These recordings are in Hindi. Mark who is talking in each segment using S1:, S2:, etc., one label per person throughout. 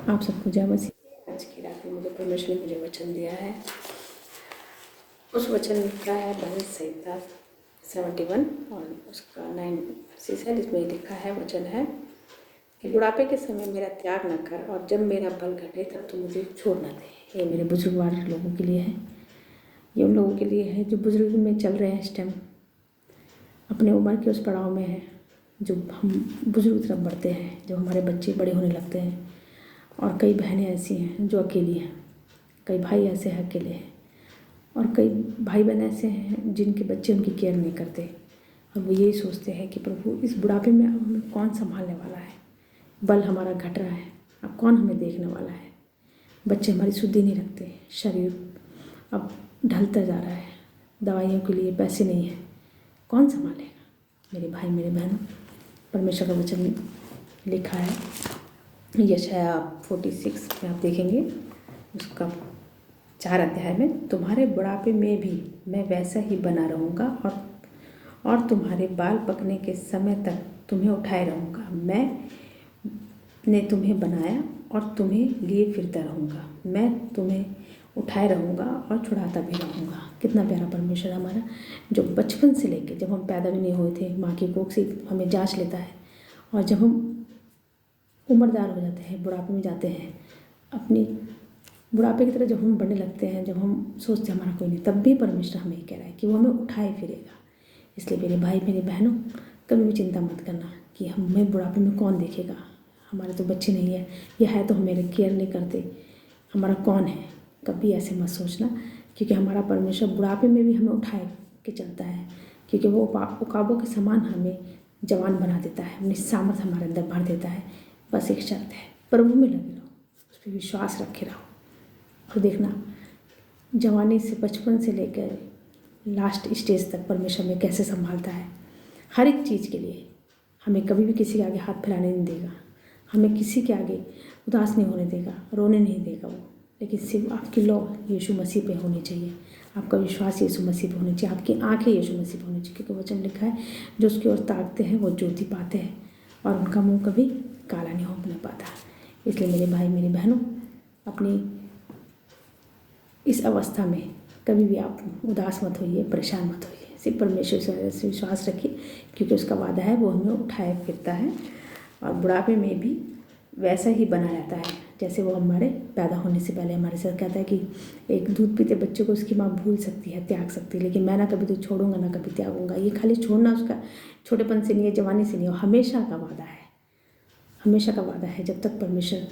S1: आप सबको जय मसीह। आज की रात में मुझे परमेश्वर ने मुझे वचन दिया है। उस वचन का है भजन संहिता 71 और उसका 9 है, जिसमें लिखा है वचन है कि बुढ़ापे के समय मेरा त्याग न कर, और जब मेरा बल घटे तब तो मुझे छोड़ न दे। ये मेरे बुजुर्गवार लोगों के लिए है। ये उन लोगों के लिए है जो बुजुर्ग में चल रहे हैं, इस टाइम अपने उम्र के उस पड़ाव में है, जो हम बुजुर्ग तरफ बढ़ते हैं, जब हमारे बच्चे बड़े होने लगते हैं। और कई बहनें ऐसी हैं जो अकेली हैं, कई भाई ऐसे हैं अकेले हैं, और कई भाई बहन ऐसे हैं जिनके बच्चे उनकी केयर नहीं करते, और वो यही सोचते हैं कि प्रभु इस बुढ़ापे में अब हमें कौन संभालने वाला है, बल हमारा घट रहा है, अब कौन हमें देखने वाला है। बच्चे हमारी सुधि नहीं रखते, शरीर अब ढलता जा रहा है, दवाइयों के लिए पैसे नहीं हैं, कौन संभालेगा। मेरे भाई मेरे बहनों, परमेश्वर का वचन लिखा है यशायाह 46 में, आप देखेंगे उसका 4 अध्याय में, तुम्हारे बुढ़ापे में भी मैं वैसा ही बना रहूँगा, और तुम्हारे बाल पकने के समय तक तुम्हें उठाए रहूँगा। मैंने तुम्हें बनाया और तुम्हें लिए फिरता रहूँगा। मैं तुम्हें उठाए रहूँगा और छुड़ाता भी रहूँगा। कितना प्यारा परमेश्वर हमारा, जो बचपन से लेके जब हम पैदा भी नहीं हुए थे माँ की कोख से हमें जांच लेता है, और जब हम उम्रदार हो जाते हैं, बुढ़ापे में जाते हैं, अपनी बुढ़ापे की तरह जब हम बढ़ने लगते हैं, जब हम सोचते हैं हमारा कोई नहीं, तब भी परमेश्वर हमें कह रहा है कि वो हमें उठाए फिरेगा। इसलिए मेरे भाई मेरी बहनों, कभी भी चिंता मत करना कि हमें बुढ़ापे में कौन देखेगा, हमारे तो बच्चे नहीं है, या है तो हमें केयर नहीं करते, हमारा कौन है। कभी ऐसे मत सोचना, क्योंकि हमारा परमेश्वर बुढ़ापे में भी हमें उठाए के चलता है, क्योंकि वो उकाबों के समान हमें जवान बना देता है, अपनी सामर्थ हमारे अंदर भर देता है। बस एक शर्त है, प्रभु में लगे रहो, उस पर विश्वास रखे रहो, और देखना जवानी से, बचपन से लेकर लास्ट स्टेज तक परमेश्वर में कैसे संभालता है। हर एक चीज़ के लिए हमें कभी भी किसी के आगे हाथ फैलाने नहीं देगा, हमें किसी के आगे उदास नहीं होने देगा, रोने नहीं देगा वो, लेकिन सिर्फ आपकी लौ यीशु मसीह पे होनी चाहिए, आपका विश्वास यीशु मसीह पे होनी चाहिए, आपकी आंखें यीशु मसीह पे होनी चाहिए, क्योंकि वचन लिखा है जो उसकी ओर ताकते हैं वो ज्योति पाते हैं, और उनका मुंह कभी काला नहीं होने पाता। इसलिए मेरे भाई मेरी बहनों, अपनी इस अवस्था में कभी भी आप उदास मत होइए, परेशान मत होइए, सिर्फ परमेश्वर से विश्वास रखिए, क्योंकि उसका वादा है वो हमें उठाए फिरता है, और बुढ़ापे में भी वैसा ही बना रहता है जैसे वो हमारे पैदा होने से पहले हमारे साथ कहता है कि एक दूध पीते बच्चे को उसकी माँ भूल सकती है, त्याग सकती है, लेकिन मैं ना कभी तो छोड़ूंगा ना कभी त्यागूंगा। ये खाली छोड़ना उसका छोटेपन से नहीं है, जवानी से नहीं है, हमेशा का वादा है, हमेशा का वादा है। जब तक परमेश्वर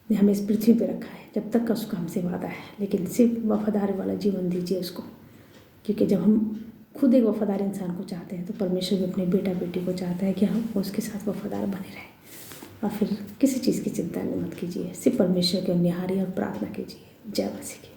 S1: ने हमें इस पृथ्वी पे रखा है, जब तक का उसका हमसे वादा है, लेकिन सिर्फ वफादार वाला जीवन दीजिए उसको, क्योंकि जब हम खुद एक वफादार इंसान को चाहते हैं तो परमेश्वर भी अपने बेटा बेटी को चाहता है कि हम उसके साथ वफादार बने रहें। और फिर किसी चीज़ की चिंता मत कीजिए, सिर्फ परमेश्वर के निहारिए और प्रार्थना कीजिए। जय मसीह की।